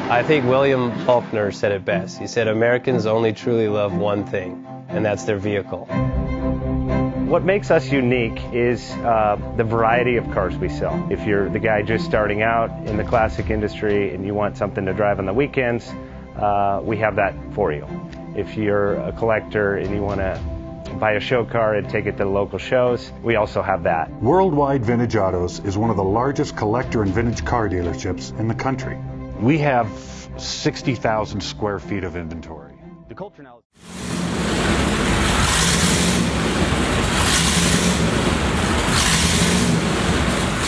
I think William Faulkner said it best. He said, Americans only truly love one thing, and that's their vehicle. What makes us unique is the variety of cars we sell. If you're the guy just starting out in the classic industry and you want something to drive on the weekends, we have that for you. If you're a collector and you want to buy a show car and take it to the local shows, we also have that. Worldwide Vintage Autos is one of the largest collector and vintage car dealerships in the country. We have 60,000 square feet of inventory. The culture now.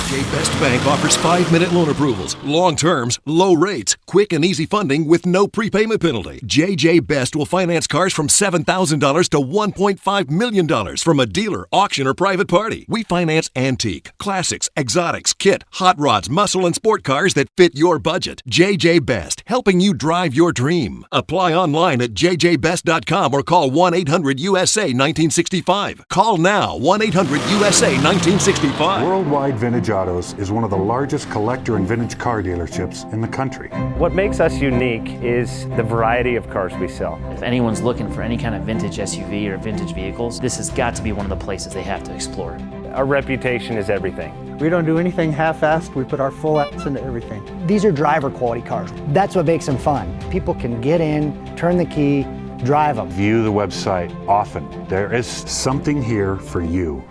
JJ Best Bank offers 5-minute loan approvals, long terms, low rates, quick and easy funding with no prepayment penalty. JJ Best will finance cars from $7,000 to $1.5 million from a dealer, auction, or private party. We finance antique, classics, exotics, kit, hot rods, muscle, and sport cars that fit your budget. JJ Best, helping you drive your dream. Apply online at jjbest.com or call 1-800-USA-1965. Call now, 1-800-USA-1965. Worldwide Vintage Autos is one of the largest collector and vintage car dealerships in the country. What makes us unique is the variety of cars we sell. If anyone's looking for any kind of vintage SUV or vintage vehicles, this has got to be one of the places they have to explore. Our reputation is everything. We don't do anything half-assed. We put our full ass into everything. These are driver quality cars. That's what makes them fun. People can get in, turn the key, drive them. View the website often. There is something here for you.